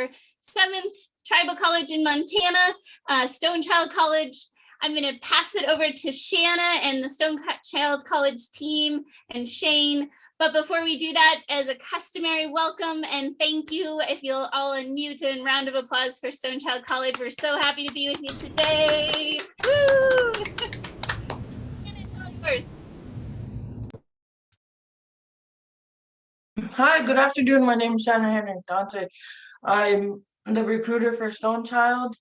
our 7th tribal college in Montana, Stone Child College. I'm going to pass it over to Shanna and the Stone Child College team and Shane. But before we do that, as a customary welcome and thank you, if you'll all unmute and round of applause for Stone Child College. We're so happy to be with you today. Woo! First. Hi, good afternoon. My name is Shanna Henry Dante. I'm the recruiter for Stone Child.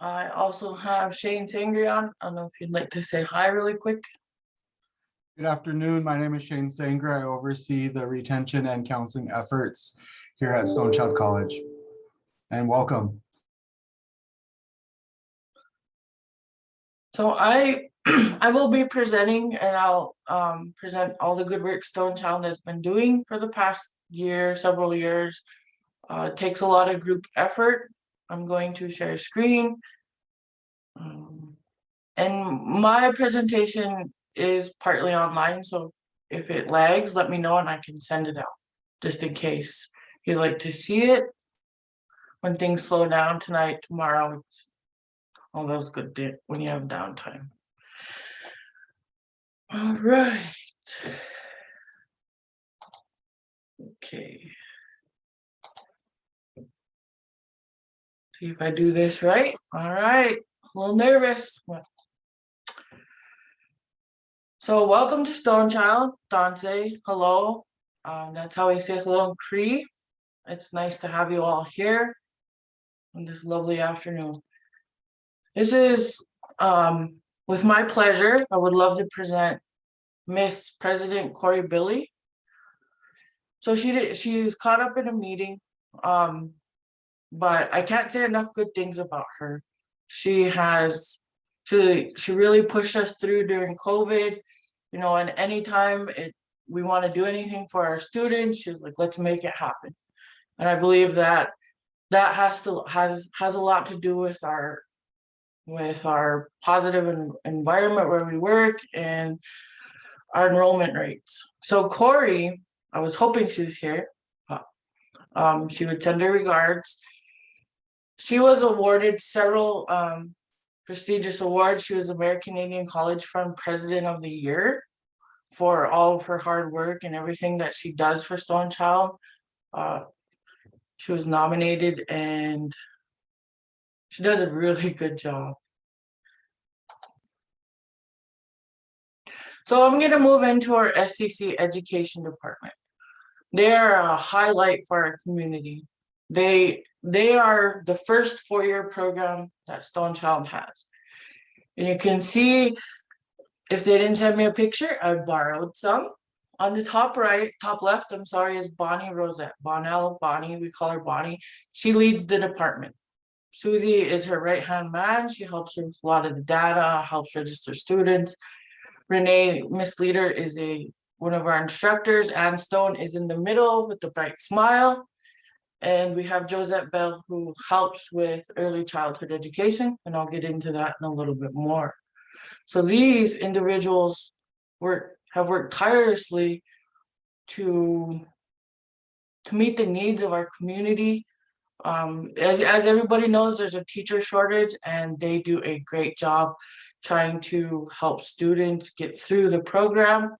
I also have Shane Sangri on. I don't know if you'd like to say hi really quick. Good afternoon. My name is Shane Sangri. I oversee the retention and counseling efforts here at Stone Child College. And welcome. So I will be presenting, and I'll present all the good work Stone Child has been doing for the past year, several years. It takes a lot of group effort. I'm going to share screen. And my presentation is partly online, so if it lags, let me know and I can send it out, just in case you'd like to see it. When things slow down tonight, tomorrow, it's all those good days when you have downtime. All right. Okay. See if I do this right. All right. A little nervous. So welcome to Stone Child, Dante. Hello. That's how I say hello in Cree. It's nice to have you all here on this lovely afternoon. This is with my pleasure. I would love to present Miss President Corey Billy. So she's caught up in a meeting, but I can't say enough good things about her. She really pushed us through during COVID, you know, and anytime we want to do anything for our students, she was like, let's make it happen. And I believe that has a lot to do with our positive environment where we work and our enrollment rates. So Corey, I was hoping she was here. She would send her regards. She was awarded several prestigious awards. She was American Indian College Fund President of the Year for all of her hard work and everything that she does for Stone Child. She was nominated and she does a really good job. So I'm going to move into our SCC Education Department. They are a highlight for our community. They are the first four-year program that Stone Child has. And you can see, if they didn't send me a picture, I borrowed some. On the top left, I'm sorry, is Bonnie Rosette. Bonnie, we call her Bonnie. She leads the department. Susie is her right-hand man. She helps her with a lot of the data, helps register students. Renee, Miss Leader, is one of our instructors. Ann Stone is in the middle with the bright smile. And we have Josette Bell, who helps with early childhood education, and I'll get into that in a little bit more. So these individuals have worked tirelessly to meet the needs of our community. As everybody knows, there's a teacher shortage, and they do a great job trying to help students get through the program.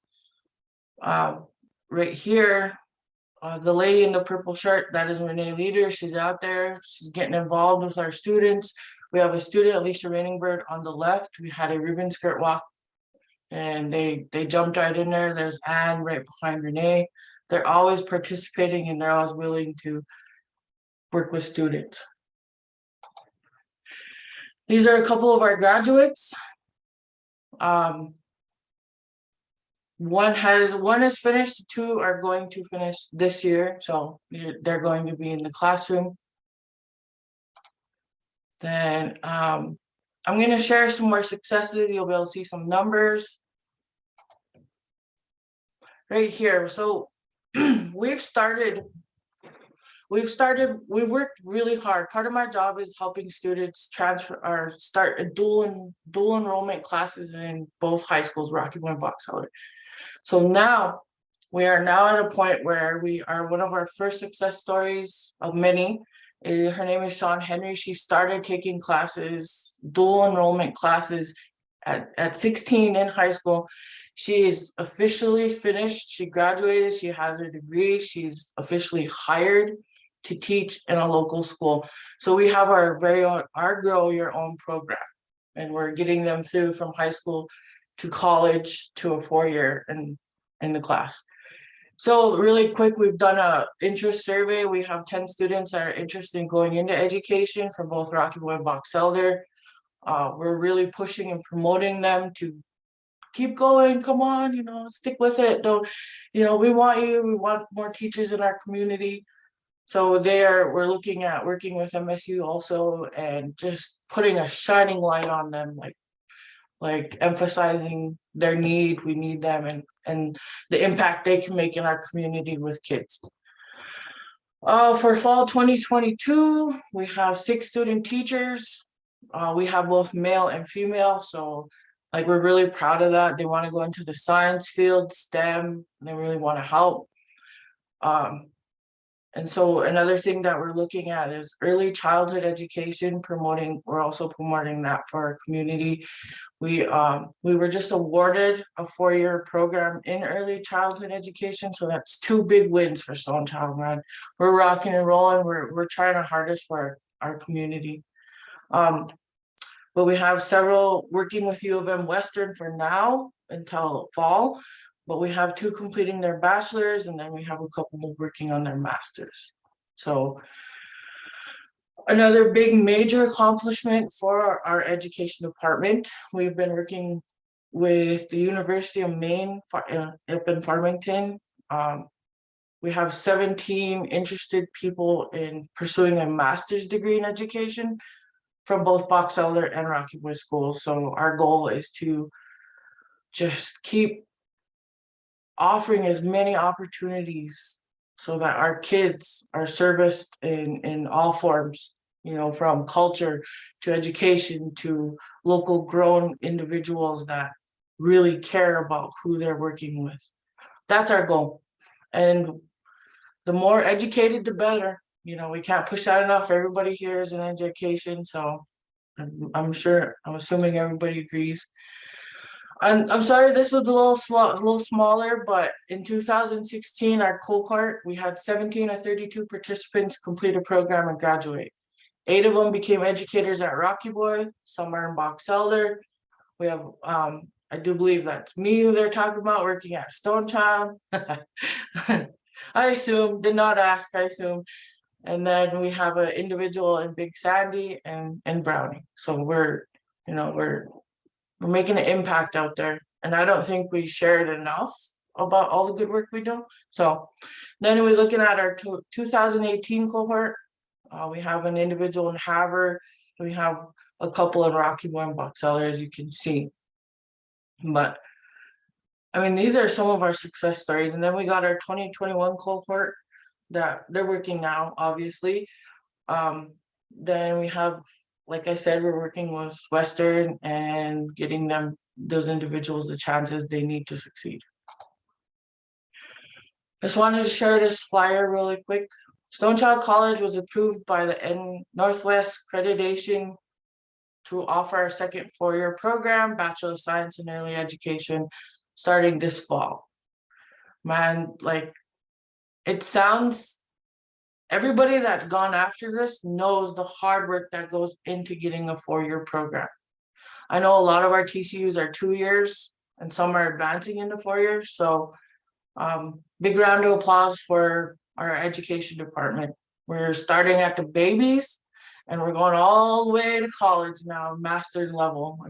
Right here, the lady in the purple shirt, that is Renee Leader. She's out there. She's getting involved with our students. We have a student, Alicia Rainingbird, on the left. We had a ribbon skirt walk, and they jumped right in there. There's Anne right behind Renee. They're always participating, and they're always willing to work with students. These are a couple of our graduates. One is finished, two are going to finish this year, so they're going to be in the classroom. Then I'm going to share some more successes. You'll be able to see some numbers right here. So we've worked really hard. Part of my job is helping students transfer or start a dual enrollment classes in both high schools, Rocky Point, Box Elder. So now we are at a point where we are one of our first success stories of many Her name is Sean Henry. She started taking classes, dual enrollment classes at 16 in high school. She is officially finished. She graduated. She has her degree. She's officially hired to teach in a local school. So we have our very own, our Grow Your Own program, and we're getting them through from high school to college to a 4-year in the class. So really quick, we've done a interest survey. We have 10 students that are interested in going into education from both Rocky Boy and Box Elder. We're really pushing and promoting them to keep going, come on, stick with it. Don't, we want you, we want more teachers in our community. So we're looking at working with MSU also and just putting a shining light on them, like emphasizing their need, we need them, and the impact they can make in our community with kids. For fall 2022, we have 6 student teachers. We have both male and female, so we're really proud of that. They want to go into the science field, STEM, they really want to help. And so another thing that we're looking at is early childhood education, we're also promoting that for our community. We were just awarded a 4-year program in early childhood education. So that's 2 big wins for Stone Child, man. We're rocking and rolling. We're trying our hardest for our community. But we have several working with U of M Western for now until fall. But we have 2 completing their bachelor's, and then we have a couple working on their master's. So another big major accomplishment for our education department, we've been working with the University of Maine up in Farmington. We have 17 interested people in pursuing a master's degree in education from both Box Elder and Rocky Boy schools. So our goal is to just keep offering as many opportunities so that our kids are serviced in all forms, from culture to education to local grown individuals that really care about who they're working with. That's our goal. And the more educated, the better. We can't push that enough. Everybody here is in education, so I'm assuming everybody agrees. I'm sorry, this was a little smaller, but in 2016, our cohort, we had 17 of 32 participants complete a program and graduate. 8 of them became educators at Rocky Boy, some are in Box Elder. We have, I do believe that's me who they're talking about, working at Stone Child. I assume, did not ask, I assume. And then we have an individual in Big Sandy and Brownie. So we're making an impact out there, and I don't think we shared enough about all the good work we do. So then we're looking at our 2018 cohort. We have an individual in Havre. We have a couple in Rocky Boy and Box Elder, as you can see. But these are some of our success stories. And then we got our 2021 cohort that they're working now, obviously. Then we have, like I said, we're working with Western and getting those individuals the chances they need to succeed. Just wanted to share this flyer really quick. Stone Child College was approved by the Northwest Accreditation to offer our second 4-year program, Bachelor of Science in Early Education, starting this fall. Man, it sounds, everybody that's gone after this knows the hard work that goes into getting a 4-year program. I know a lot of our TCUs are 2 years and some are advancing into 4 years. So big round of applause for our education department. We're starting at the babies and we're going all the way to college now, master level.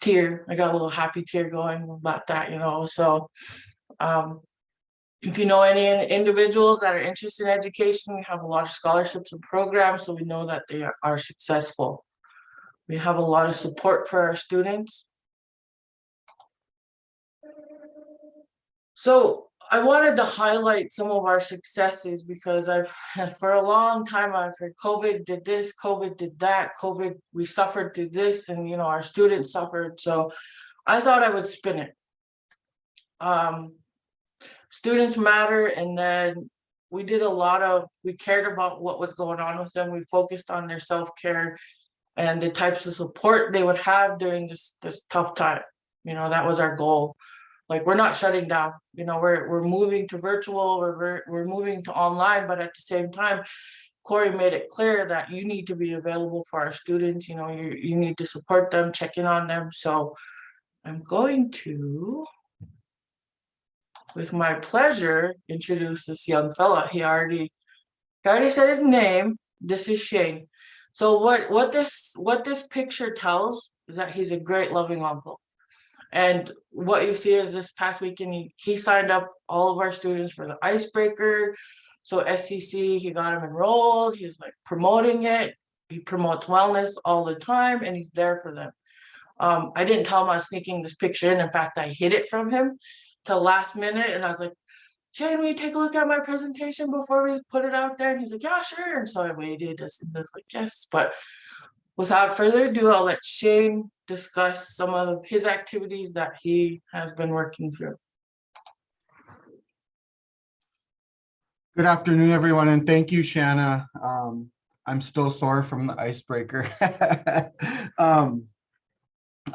Tear, I got a little happy tear going about that, So if you know any individuals that are interested in education, we have a lot of scholarships and programs, so we know that they are successful. We have a lot of support for our students. So I wanted to highlight some of our successes because for a long time I've heard COVID did this, COVID did that, COVID, we suffered through this, and our students suffered. So I thought I would spin it. Students matter, and then we cared about what was going on with them. We focused on their self-care and the types of support they would have during this tough time. That was our goal. Like, we're not shutting down, we're moving to virtual, we're moving to online, but at the same time, Corey made it clear that you need to be available for our students, you need to support them, check in on them. So I'm going to, with my pleasure, introduce this young fella. He already said his name. This is Shane. So what this picture tells is that he's a great, loving uncle. And what you see is this past weekend, he signed up all of our students for the icebreaker. So SCC, he got him enrolled. He's like promoting it. He promotes wellness all the time, and he's there for them. I didn't tell him I was sneaking this picture in. In fact, I hid it from him till last minute, and I was like, Shane, will you take a look at my presentation before we put it out there? And he's like, yeah, sure. And so I waited. I was like, yes. But without further ado, I'll let Shane discuss some of his activities that he has been working through. Good afternoon, everyone, and thank you, Shanna. I'm still sore from the icebreaker. I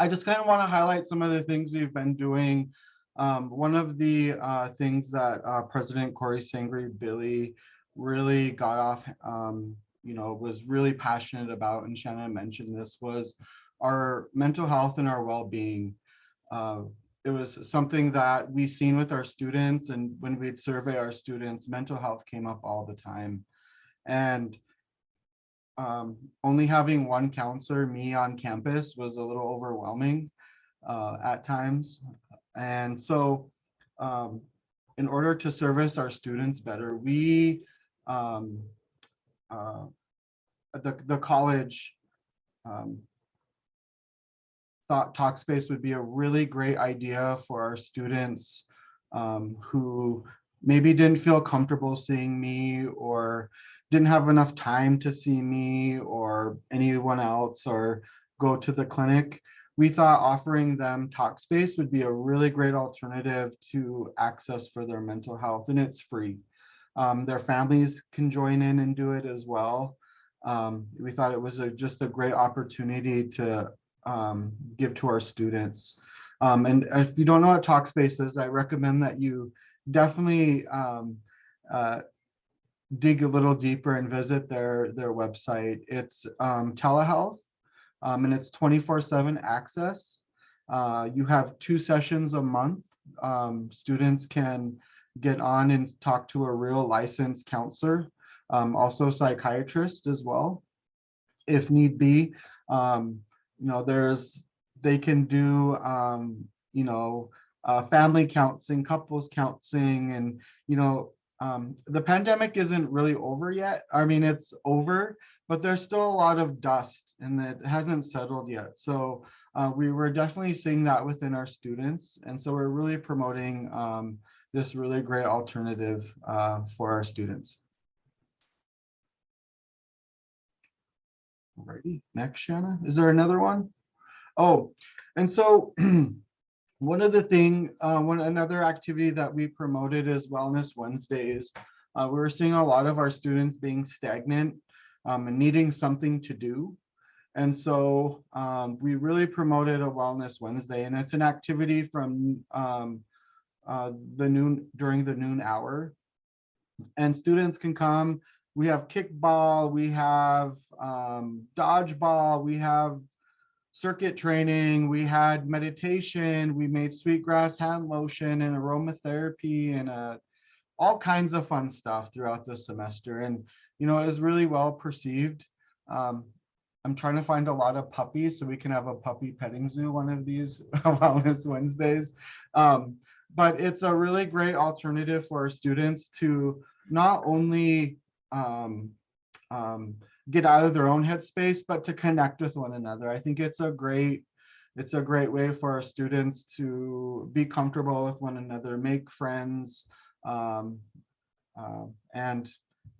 just kind of want to highlight some of the things we've been doing. One of the things that President Corey Sangre-Billy really got off, was really passionate about, and Shanna mentioned this, was our mental health and our well-being. It was something that we've seen with our students, and when we'd survey our students, mental health came up all the time. And only having one counselor, me, on campus was a little overwhelming at times. And so in order to service our students better, we, the college thought Talkspace would be a really great idea for our students who maybe didn't feel comfortable seeing me, or didn't have enough time to see me or anyone else, or go to the clinic. We thought offering them Talkspace would be a really great alternative to access for their mental health, and it's free. Their families can join in and do it as well. We thought it was just a great opportunity to give to our students. And if you don't know what Talkspace is, I recommend that you definitely dig a little deeper and visit their website. It's telehealth, and it's 24/7 access. You have 2 sessions a month. Students can get on and talk to a real licensed counselor, also psychiatrist as well, if need be. They can do family counseling, couples counseling, and the pandemic isn't really over yet. I mean, it's over, but there's still a lot of dust and it hasn't settled yet. So we were definitely seeing that within our students, and so we're really promoting this really great alternative for our students. Alrighty, next, Shanna. Is there another one? Oh, and so another activity that we promoted is Wellness Wednesdays. We were seeing a lot of our students being stagnant and needing something to do. And so we really promoted a Wellness Wednesday, and it's an activity from during the noon hour. And students can come. We have kickball, we have dodgeball, we have circuit training, we had meditation, we made sweetgrass hand lotion and aromatherapy, and all kinds of fun stuff throughout the semester. And it was really well perceived. I'm trying to find a lot of puppies so we can have a puppy petting zoo one of these Wellness Wednesdays. But it's a really great alternative for our students to not only get out of their own headspace, but to connect with one another. I think it's a great way for our students to be comfortable with one another, make friends, and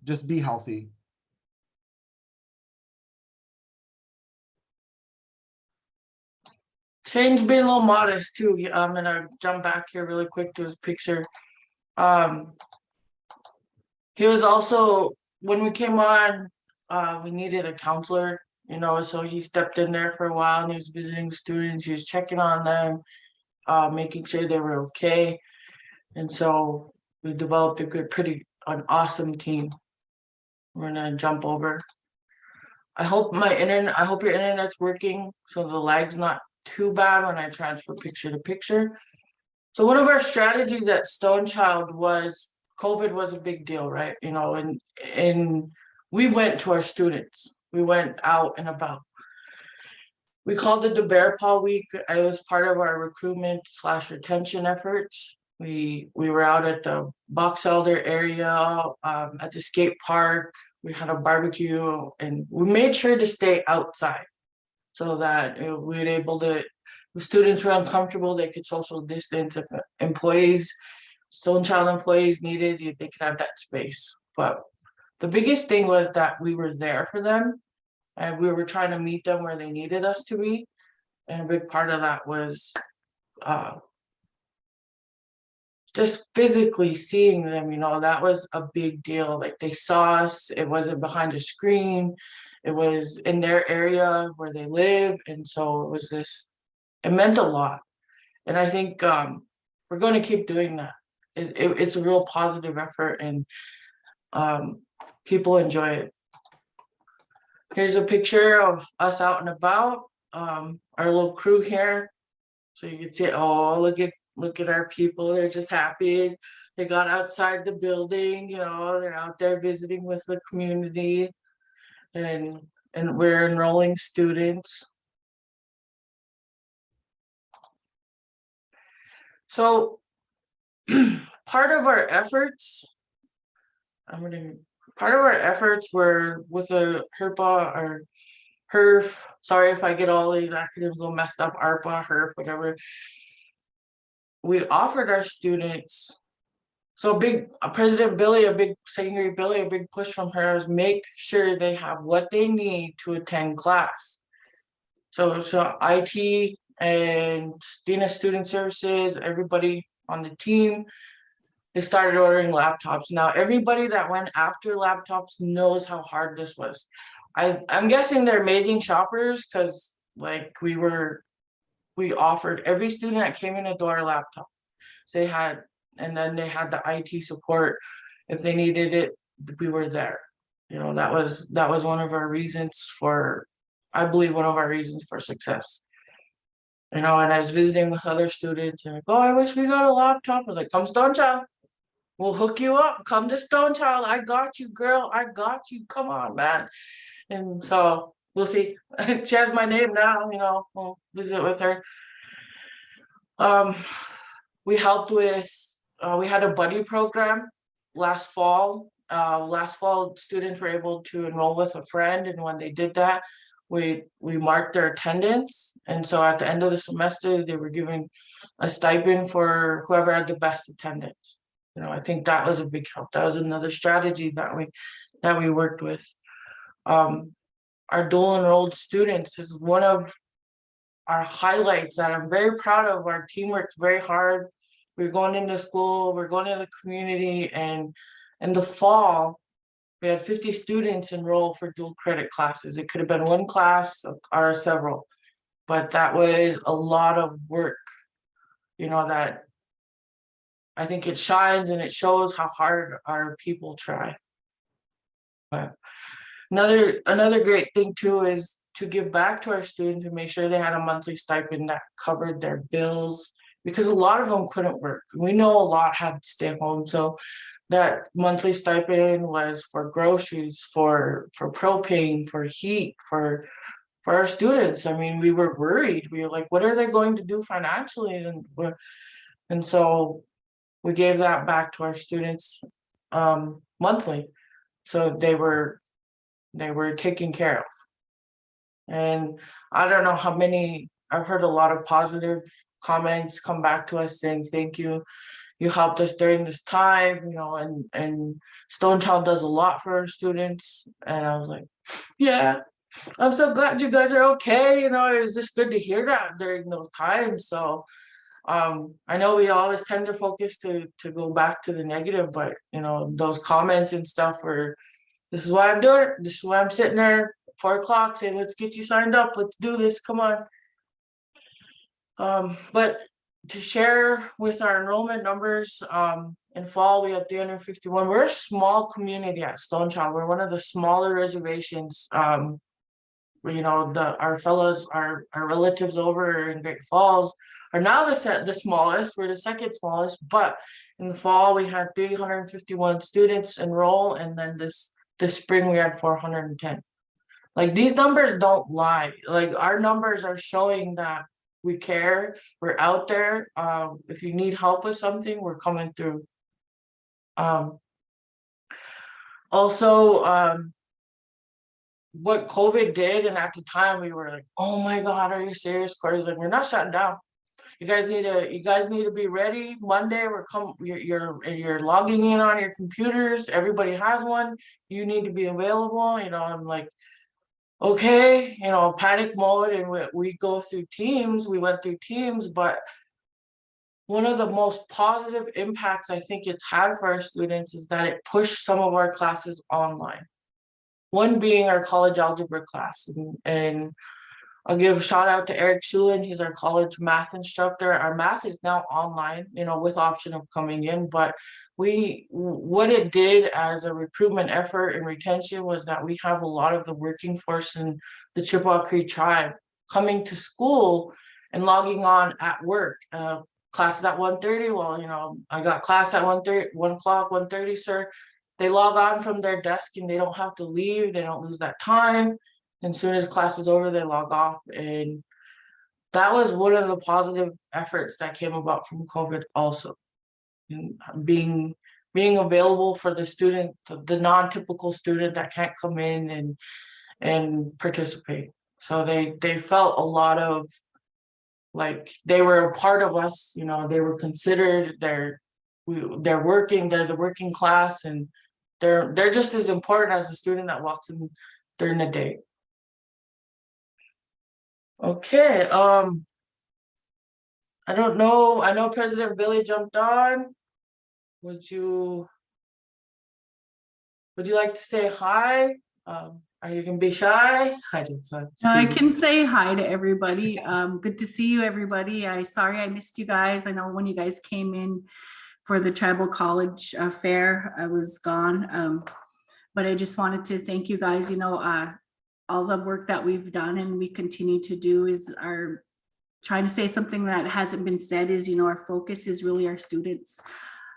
just be healthy. Shane's being a little modest too. I'm gonna jump back here really quick to his picture. He was also, when we came on, we needed a counselor, so he stepped in there for a while and he was visiting students, he was checking on them, making sure they were okay. And so we developed an awesome team. We're gonna jump over. I hope your internet's working so the lag's not too bad when I transfer picture to picture. So one of our strategies at Stone Child was COVID was a big deal, right? And we went to our students. We went out and about. We called it the Bearpaw Week. It was part of our recruitment/retention efforts. We were out at the Box Elder area, at the skate park. We had a barbecue, and we made sure to stay outside so that we were able to. If students were uncomfortable, they could social distance. If employees, Stone Child employees needed, they could have that space. But the biggest thing was that we were there for them, and we were trying to meet them where they needed us to be. And a big part of that was just physically seeing them, that was a big deal. Like, they saw us, it wasn't behind a screen, it was in their area where they live. And so it meant a lot. And I think we're going to keep doing that. It's a real positive effort, and people enjoy it. Here's a picture of us out and about, our little crew here. So you can see, oh, look at our people. They're just happy. They got outside the building, they're out there visiting with the community, and we're enrolling students. So part of our efforts were with a HERPA or HERF. Sorry if I get all these acronyms all messed up, ARPA, HERF, whatever. We offered our students, so President Billy, Secretary Billy, a big push from her was make sure they have what they need to attend class. So IT and Dean of Student Services, everybody on the team, they started ordering laptops. Now, everybody that went after laptops knows how hard this was. I'm guessing they're amazing shoppers, because we offered every student that came in the door a laptop. So and then they had the IT support. If they needed it, we were there. That was one of our reasons I believe one of our reasons for success. And I was visiting with other students, and oh, I wish we got a laptop. I was like, come Stone Child, we'll hook you up. Come to Stone Child. I got you, girl. I got you. Come on, man. And so we'll see. She has my name now, we'll visit with her. We helped with, we had a buddy program last fall. Last fall, students were able to enroll with a friend, and when they did that, we marked their attendance. And so at the end of the semester, they were given a stipend for whoever had the best attendance. I think that was a big help. That was another strategy that we worked with. Our dual enrolled students is one of our highlights that I'm very proud of. Our team works very hard. We're going into school, we're going to the community, and in the fall, we had 50 students enroll for dual credit classes. It could have been one class or several, but that was a lot of work, that I think it shines and it shows how hard our people try. But another great thing too is to give back to our students and make sure they had a monthly stipend that covered their bills, because a lot of them couldn't work. We know a lot had to stay home, so that monthly stipend was for groceries, for propane, for heat, for our students. I mean, we were worried. We were like, what are they going to do financially? And so we gave that back to our students monthly, so they were taken care of. And I don't know how many, I've heard a lot of positive comments come back to us saying thank you. You helped us during this time, and Stone Child does a lot for our students. And I was like, yeah, I'm so glad you guys are okay. It was just good to hear that during those times. So I know we always tend to focus to go back to the negative, but you know, those comments and stuff were, this is why I'm doing it, this is why I'm sitting there 4 o'clock saying, let's get you signed up, let's do this, come on. But to share with our enrollment numbers, in fall, we have 351. We're a small community at Stone Child. We're one of the smaller reservations. You know, our fellows, our relatives over in Great Falls are now the smallest. We're the second smallest, but in the fall we had 351 students enroll, and then this spring we had 410. Like, these numbers don't lie. Like, our numbers are showing that we care, we're out there. If you need help with something, we're coming through. Also, what COVID did, and at the time we were like, oh my God, are you serious? Corey's like, we're not shutting down. You guys need to be ready. Monday, you're logging in on your computers. Everybody has one. You need to be available. You know, I'm like, okay, you know, panic mode, and we go through Teams. We went through Teams, but one of the most positive impacts I think it's had for our students is that it pushed some of our classes online. One being our college algebra class, and I'll give a shout out to Eric Shulin. He's our college math instructor. Our math is now online, you know, with option of coming in, but what it did as a recruitment effort and retention was that we have a lot of the working force in the Chippewa Cree tribe coming to school and logging on at work. Classes at 1:30. Well, you know, I got class at 1:30, 1 o'clock, 1:30, sir. They log on from their desk and they don't have to leave. They don't lose that time. And as soon as class is over, they log off. And that was one of the positive efforts that came about from COVID also. And being available for the student, the non-typical student that can't come in and participate. So they felt a lot of, like, they were a part of us, you know, they were considered, they're the working class, and they're just as important as the student that walks in during the day. Okay, I don't know. I know President Billy jumped on. Would you like to say hi? Are you gonna be shy? I just No, I can say hi to everybody. Good to see you, everybody. Sorry I missed you guys. I know when you guys came in for the tribal college fair, I was gone. But I just wanted to thank you guys. You know, all the work that we've done and we continue to do is trying to say something that hasn't been said is, you know, our focus is really our students.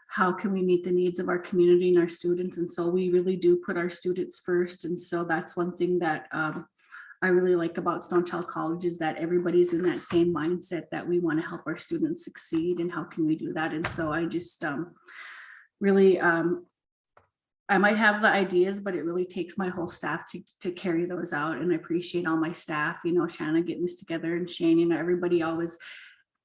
How can we meet the needs of our community and our students? And so we really do put our students first. And so that's one thing that I really like about Stone Child College is that everybody's in that same mindset that we want to help our students succeed, and how can we do that? And so I just really, I might have the ideas, but it really takes my whole staff to carry those out. And I appreciate all my staff, you know, Shanna getting this together, and Shane, you know, everybody always,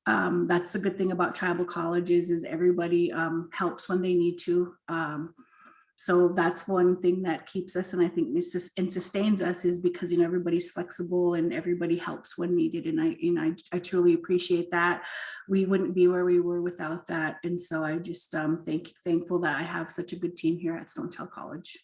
that's the good thing about tribal colleges is everybody helps when they need to. So that's one thing that keeps us, and I think and sustains us, is because, you know, everybody's flexible and everybody helps when needed. And I truly appreciate that. We wouldn't be where we were without that. And so I just thankful that I have such a good team here at Stone Child College.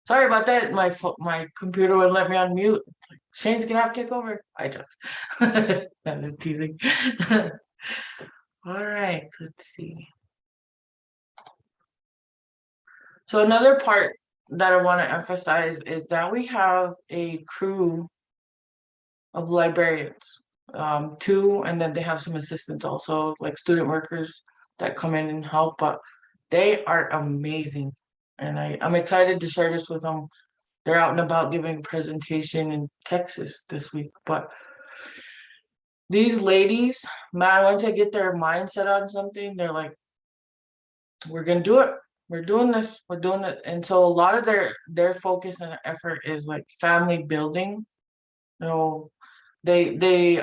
Sorry about that. My computer wouldn't let me unmute. It's like, Shane's gonna have to take over. I just that is teasing. All right, let's see. So another part that I want to emphasize is that we have a crew of librarians, 2, and then they have some assistants also, like student workers that come in and help, but they are amazing. And I'm excited to share this with them. They're out and about giving a presentation in Texas this week. But these ladies, man, once they get their mindset on something, they're like, we're gonna do it. We're doing this. We're doing it. And so a lot of their focus and effort is like family building. You know, they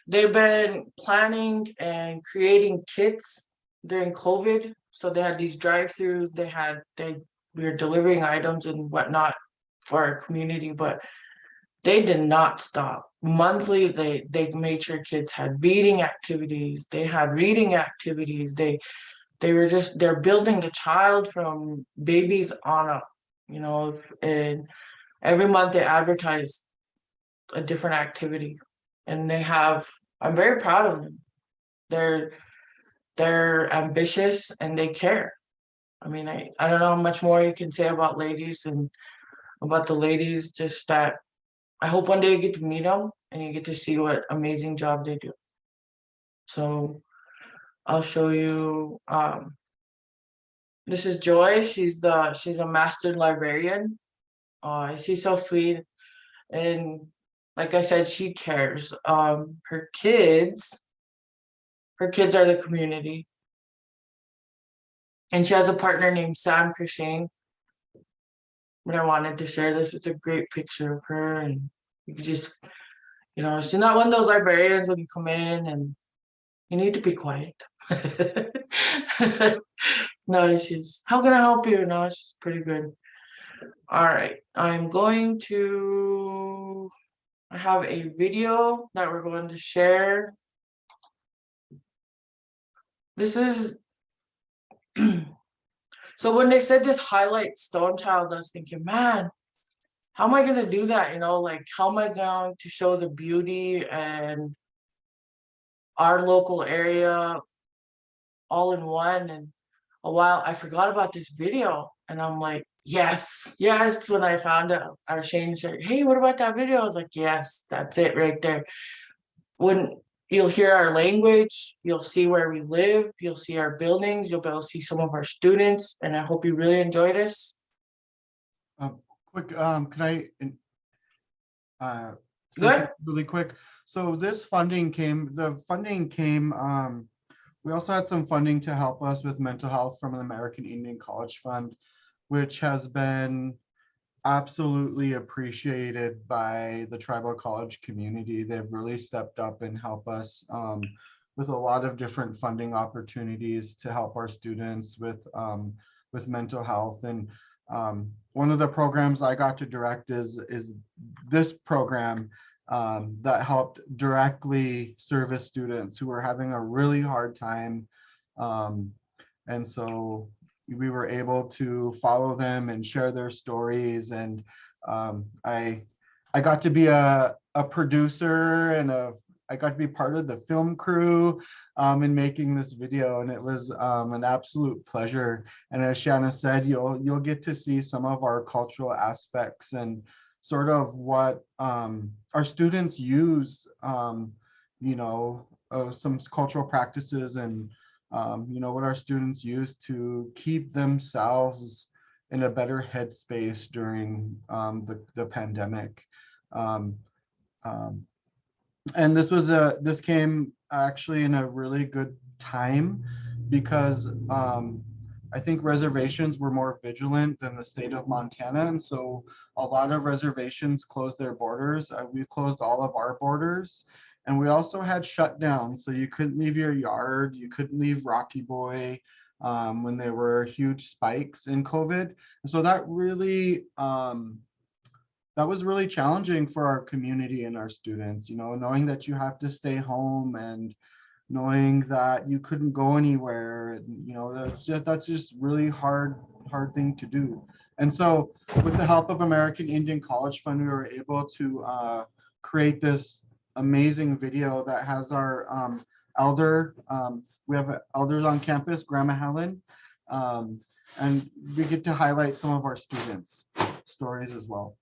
they've been planning and creating kits during COVID. So they had these drive-throughs, we were delivering items and whatnot for our community, but they did not stop. Monthly, they made sure kids had reading activities, they had reading activities, they're building the child from babies on up, and every month they advertise a different activity. And I'm very proud of them. They're ambitious and they care. I mean, I don't know how much more you can say about ladies and about the ladies, just that I hope one day you get to meet them and you get to see what amazing job they do. So I'll show you, this is Joy. She's a master librarian. She's so sweet. And like I said, she cares. Her kids are the community. And she has a partner named Sam Christine. But I wanted to share this. It's a great picture of her. And you can just, she's not one of those librarians when you come in and you need to be quiet. No, how can I help you? No, she's pretty good. All right, I have a video that we're going to share. This is, so when they said this highlight Stone Child, I was thinking, man, how am I going to do that? Like, how am I going to show the beauty and our local area all in one? And a while, I forgot about this video. And I'm like, yes. When I found out, our Shane said, hey, what about that video? I was like, yes, that's it right there. When you'll hear our language, you'll see where we live, you'll see our buildings, you'll be able to see some of our students, and I hope you really enjoy this. Quick, can I say Good. really quick? So this funding came, we also had some funding to help us with mental health from an American Indian College Fund, which has been absolutely appreciated by the tribal college community. They've really stepped up and helped us with a lot of different funding opportunities to help our students with mental health. And one of the programs I got to direct is this program that helped directly service students who were having a really hard time. And so we were able to follow them and share their stories. And I got to be a producer and I got to be part of the film crew in making this video, and it was an absolute pleasure. And as Shanna said, you'll get to see some of our cultural aspects and sort of what our students use, some cultural practices and what our students use to keep themselves in a better headspace during the pandemic. And this came actually in a really good time because I think reservations were more vigilant than the state of Montana. And so a lot of reservations closed their borders. We closed all of our borders. And we also had shutdowns. So you couldn't leave your yard. You couldn't leave Rocky Boy when there were huge spikes in COVID. And so that was really challenging for our community and our students, knowing that you have to stay home and knowing that you couldn't go anywhere. That's just really hard thing to do. And so with the help of American Indian College Fund, we were able to create this amazing video that has our we have elders on campus, Grandma Helen, and we get to highlight some of our students' stories as well.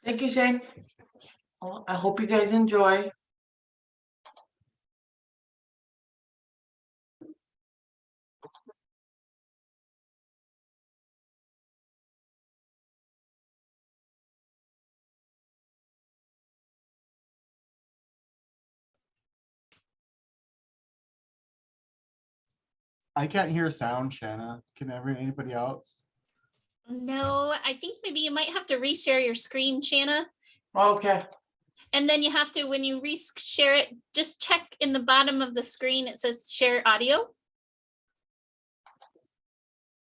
Thank you, Shane. Well, I hope you guys enjoy. I can't hear sound, Shanna. Can anybody else? No, I think maybe you might have to reshare your screen, Shanna. Okay. And then you have to, when you share it, just check in the bottom of the screen. It says share audio.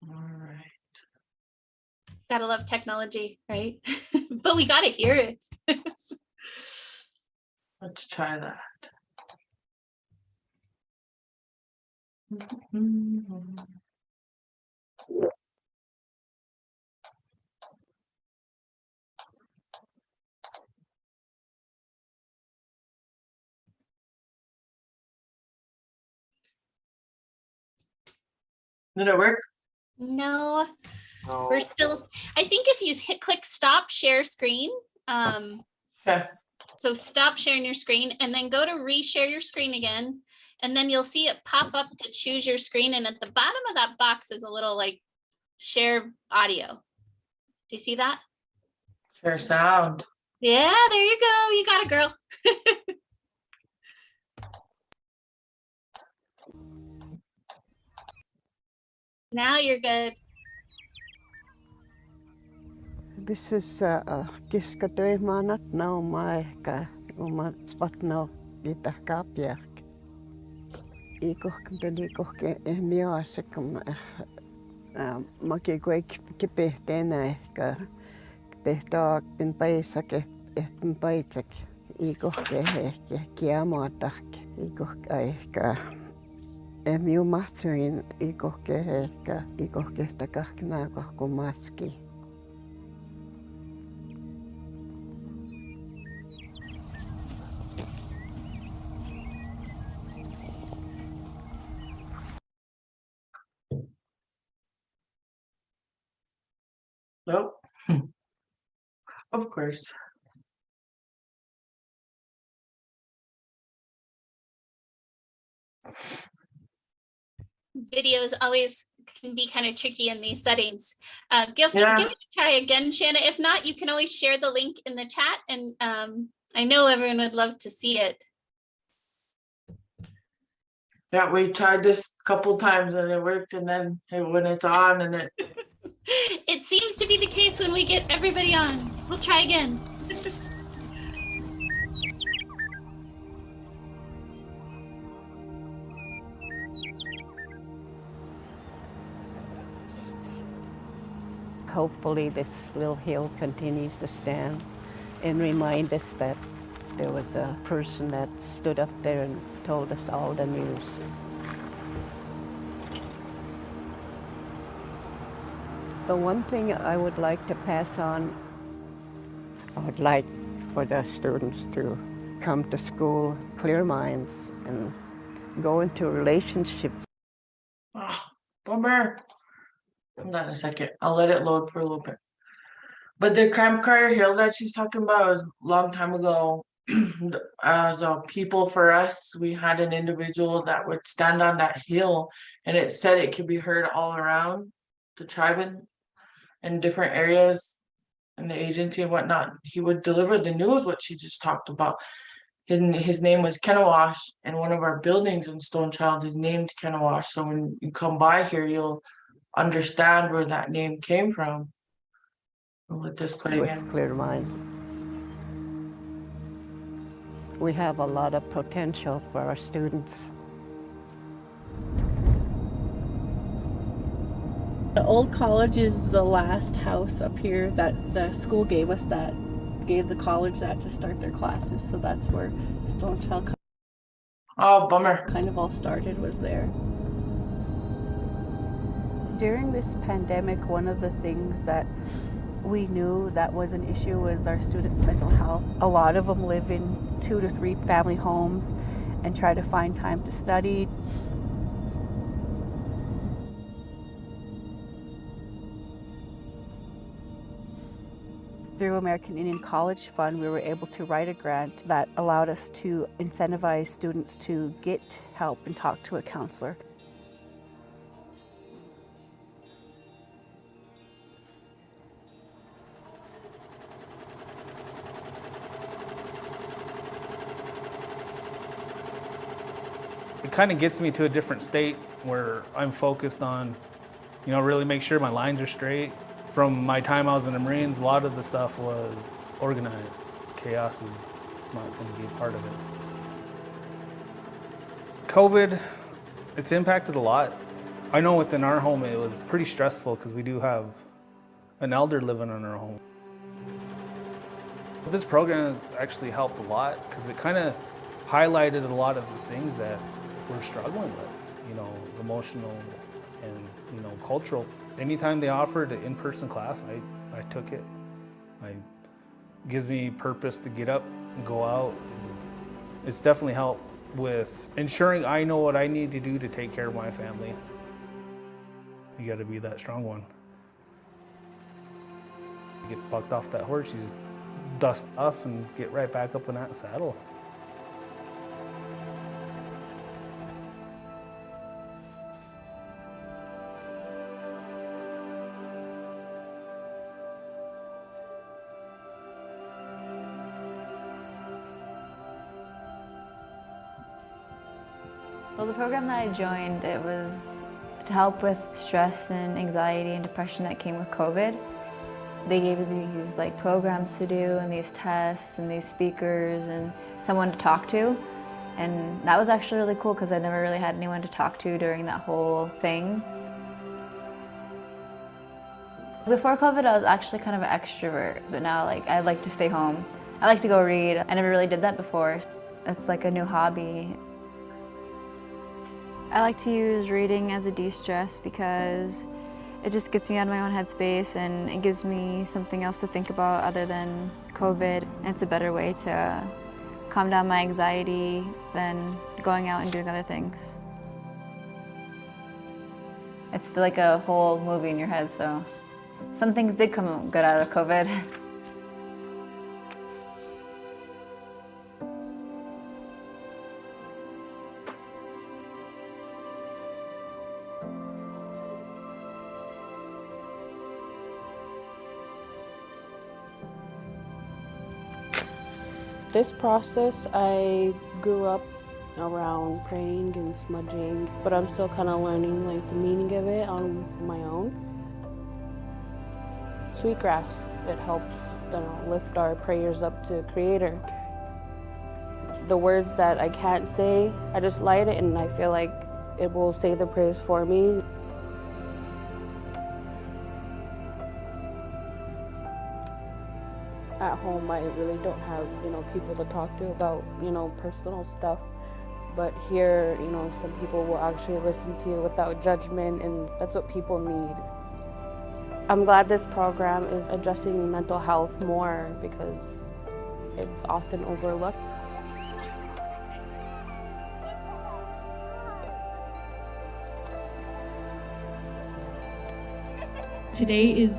All right. Gotta love technology, right? But we gotta hear it. Let's try that. Did it work? No, we're still, I think if you click stop share screen, Okay. so stop sharing your screen and then go to reshare your screen again. And then you'll see it pop up to choose your screen. And at the bottom of that box is a little like share audio. Do you see that? Share sound. Yeah, there you go. You got it, girl. Now you're good. This is kiskatöimanat nauma ehkä uma spatno kita kapjak. Ikohkantani kohke miaasakam maki kuik kipehtena ehkä pehtaak pin paisake pin paitsak ikohke ehkä kiamaatak ikohka ehkä miu mahtsuin ikohke ehkä ikohke takakna kohku maski. Nope. Of course. Videos always can be kind of tricky in these settings. Give Yeah. it a try again, Shanna. If not, you can always share the link in the chat, and I know everyone would love to see it. Yeah, we tried this a couple times and it worked, and then when it's on and it It seems to be the case when we get everybody on. We'll try again. Hopefully this little hill continues to stand and remind us that there was a person that stood up there and told us all the news. The one thing I would like to pass on, I would like for the students to come to school, clear minds, and go into relationships. bummer. Hold on a second. I'll let it load for a little bit. But the campfire hill that she's talking about was a long time ago. As a people for us, we had an individual that would stand on that hill, and it said it could be heard all around the tribe in different areas and the agency and whatnot. He would deliver the news, what she just talked about. His name was Kennewash, and one of our buildings in Stone Child is named Kennewash. So when you come by here, you'll understand where that name came from. I'll let this play With again. clear minds. We have a lot of potential for our students. The old college is the last house up here that the school gave us, that gave the college that to start their classes. So that's where Stone Child Oh, bummer. kind of all started, was there. During this pandemic, one of the things that we knew that was an issue was our students' mental health. A lot of them live in 2 to 3 family homes and try to find time to study. Through American Indian College Fund, we were able to write a grant that allowed us to incentivize students to get help and talk to a counselor. It kind of gets me to a different state where I'm focused on, really make sure my lines are straight. From my time I was in the Marines, a lot of the stuff was organized. Chaos is not going to be a part of it. COVID, it's impacted a lot. I know within our home it was pretty stressful because we do have an elder living in our home. This program has actually helped a lot because it kind of highlighted a lot of the things that we're struggling with, you know, emotional and, you know, cultural. Anytime they offered an in-person class, I took it. It gives me purpose to get up and go out. It's definitely helped with ensuring I know what I need to do to take care of my family. You got to be that strong one. You get bucked off that horse, you just dust off and get right back up in that saddle. Well, the program that I joined, it was to help with stress and anxiety and depression that came with COVID. They gave me these like programs to do and these tests and these speakers and someone to talk to. And that was actually really cool because I never really had anyone to talk to during that whole thing. Before COVID, I was actually kind of an extrovert, but now like I like to stay home. I like to go read. I never really did that before. It's like a new hobby. I like to use reading as a de-stress because it just gets me out of my own headspace and it gives me something else to think about other than COVID. And it's a better way to calm down my anxiety than going out and doing other things. It's like a whole movie in your head, so some things did come good out of COVID. This process, I grew up around praying and smudging, but I'm still kind of learning like the meaning of it on my own. Sweetgrass, it helps lift our prayers up to Creator. The words that I can't say, I just light it and I feel like it will say the prayers for me. At home, I really don't have, people to talk to about, personal stuff. But here, some people will actually listen to you without judgment, and that's what people need. I'm glad this program is addressing mental health more because it's often overlooked. Today is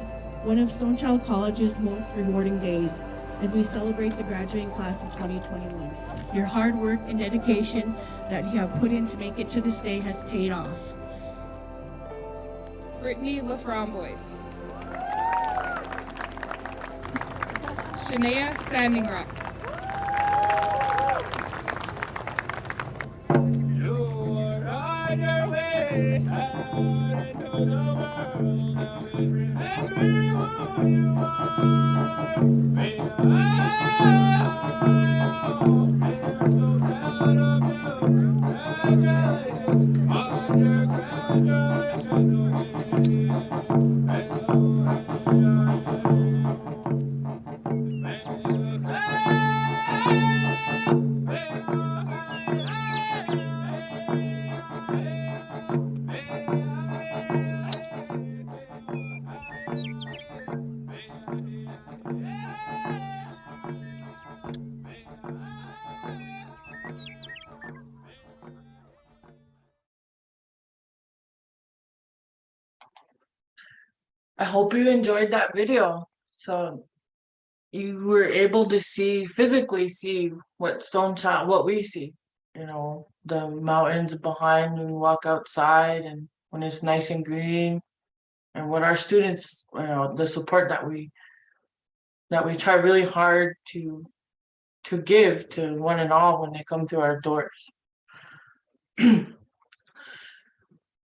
one of Stone Child College's most rewarding days as we celebrate the graduating class of 2021. Your hard work and dedication that you have put in to make it to this day has paid off. Brittany LaFramboise. Shania Standing Rock. I hope you enjoyed that video. So you were able to physically see what what we see, the mountains behind when we walk outside and when it's nice and green, and what our students, the support that we try really hard to give to one and all when they come through our doors.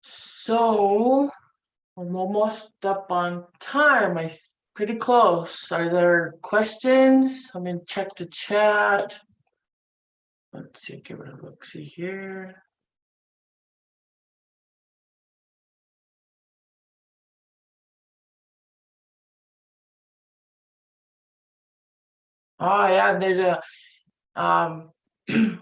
So I'm almost up on time. I'm pretty close. Are there questions? I'm gonna check the chat. let's see, give it a look. See here. Oh yeah, there's a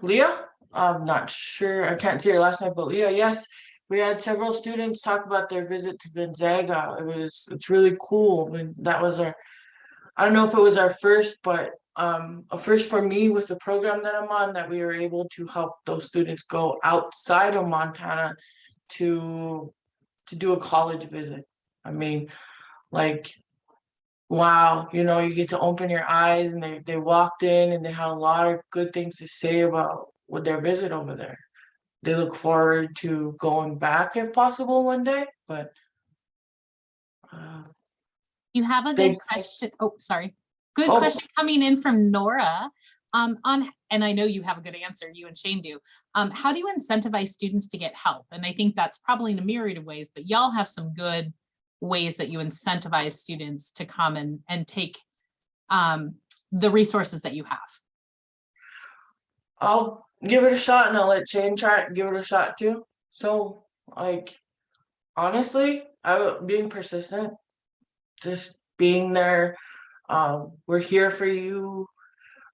Leah. I'm not sure. I can't see her last name, but Leah. Yes, we had several students talk about their visit to Gonzaga. It's really cool. And that was our. I don't know if it was our first, but a first for me with the program that I'm on, that we were able to help those students go outside of Montana to do a college visit. I mean, like, wow, you get to open your eyes, and they walked in and they had a lot of good things to say about what their visit over there. They look forward to going back if possible one day, but You have a Thank- good question. Oh, sorry. Good Oh. question coming in from Nora. And I know you have a good answer, you and Shane do. How do you incentivize students to get help? And I think that's probably in a myriad of ways, but y'all have some good ways that you incentivize students to come and take the resources that you have. I'll give it a shot, and I'll let Shane give it a shot too. So, like, honestly, being persistent, just being there. We're here for you.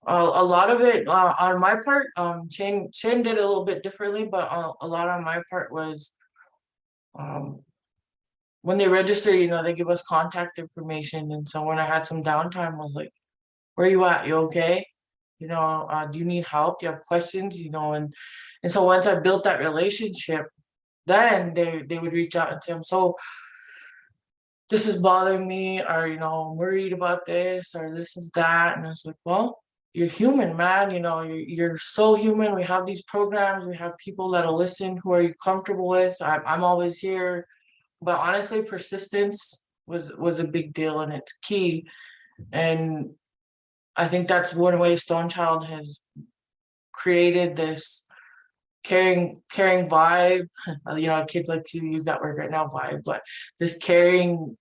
A lot of it on my part, Shane did a little bit differently, but a lot on my part was when they register, they give us contact information. And so when I had some downtime, I was like, where you at? You okay? Do you need help? Do you have questions? And so once I built that relationship, then they would reach out and say, so this is bothering me, or I'm worried about this, or this is that. And I was like, well, you're human, man. You're so human. We have these programs, we have people that'll listen. Who are you comfortable with? I'm always here. But honestly, persistence was a big deal, and it's key. And I think that's one way Stonechild has created this caring vibe. Kids like to use that word right now, vibe, but this caring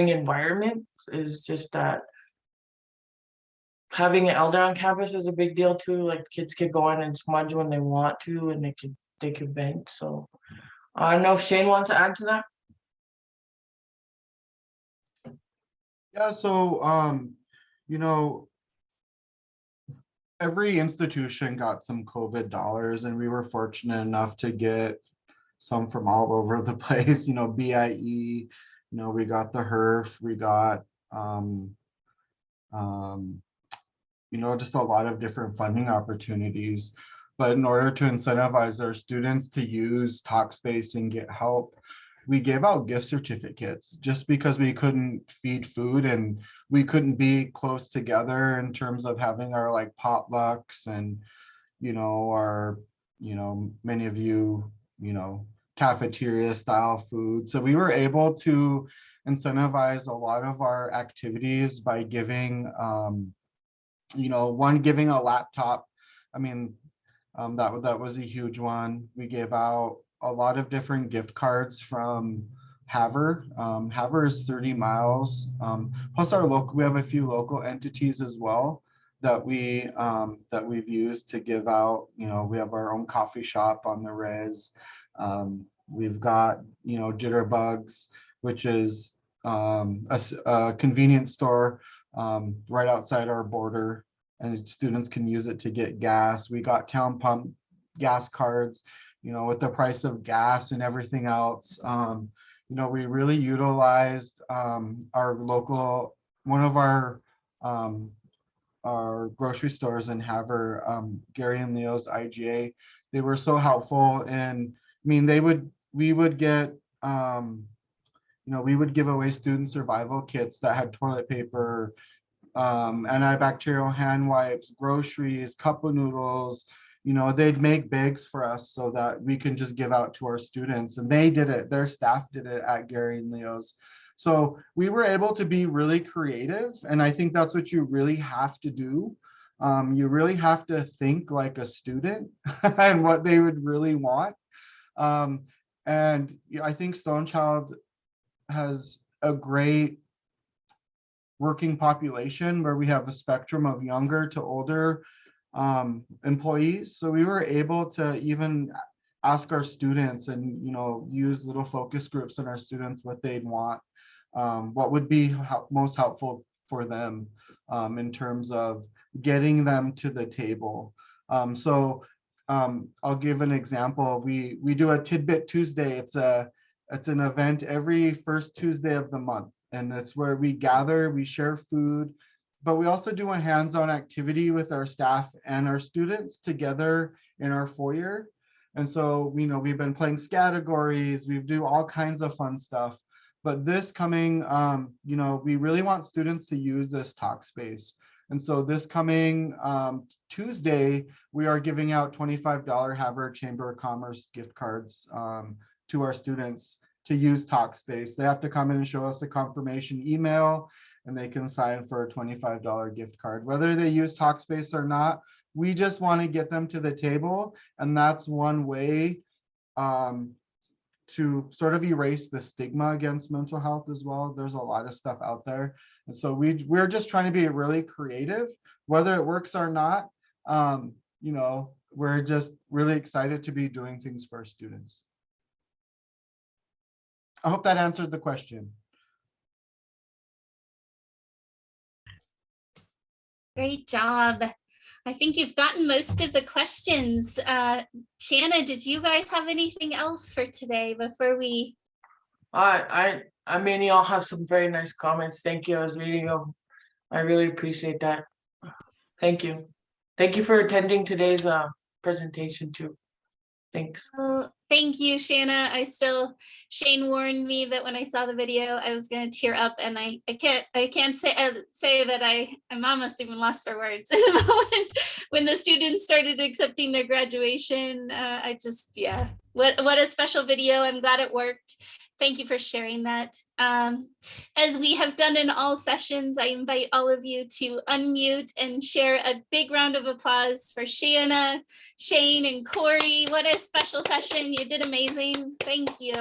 environment is just that. Having an elder on campus is a big deal too. Like, kids could go in and smudge when they want to, and they could vent. So I don't know if Shane wants to add to that. Yeah, so every institution got some COVID dollars, and we were fortunate enough to get some from all over the place. BIE, we got the HERF, we got just a lot of different funding opportunities. But in order to incentivize our students to use Talkspace and get help, we gave out gift certificates, just because we couldn't feed food and we couldn't be close together in terms of having our like potlucks and our many of you cafeteria style food. So we were able to incentivize a lot of our activities by giving giving a laptop. I mean, that was a huge one. We gave out a lot of different gift cards from Havre. Havre is 30 miles. Plus we have a few local entities as well that we've used to give out. We have our own coffee shop on the res. We've got Jitterbugs, which is a convenience store right outside our border, and students can use it to get gas. We got town pump gas cards, with the price of gas and everything else. We really utilized our local, one of our grocery stores in Havre, Gary and Leo's IGA. They were so helpful. And I mean, we would get we would give away student survival kits that had toilet paper, antibacterial hand wipes, groceries, cup of noodles. They'd make bags for us so that we can just give out to our students. And they did it, their staff did it at Gary and Leo's. So we were able to be really creative. And I think that's what you really have to do. You really have to think like a student and what they would really want. And I think Stonechild has a great working population where we have a spectrum of younger to older. employees. So we were able to even ask our students and, use little focus groups in our students what they'd want, what would be most helpful for them in terms of getting them to the table. I'll give an example. We do a Tidbit Tuesday. It's an event every first Tuesday of the month, and it's where we gather, we share food, but we also do a hands-on activity with our staff and our students together in our foyer. And so, we've been playing categories, we do all kinds of fun stuff. But this coming, we really want students to use this talk space. And so this coming Tuesday, we are giving out $25 Havre Chamber of Commerce gift cards to our students to use Talkspace. They have to come in and show us a confirmation email, and they can sign for a $25 gift card. Whether they use Talkspace or not, we just want to get them to the table, and that's one way to sort of erase the stigma against mental health as well. There's a lot of stuff out there. And so we're just trying to be really creative, whether it works or not. We're just really excited to be doing things for our students. I hope that answered the question. Great job. I think you've gotten most of the questions. Shanna, did you guys have anything else for today before we? I mean, y'all have some very nice comments. Thank you. I was reading them. I really appreciate that. Thank you. Thank you for attending today's presentation too. Thanks. Oh, thank you, Shanna. Shane warned me that when I saw the video, I was going to tear up, and I can't say that I'm almost even lost for words. When the students started accepting their graduation, what a special video. I'm glad it worked. Thank you for sharing that. As we have done in all sessions, I invite all of you to unmute and share a big round of applause for Shanna, Shane, and Corey. What a special session. You did amazing. Thank you.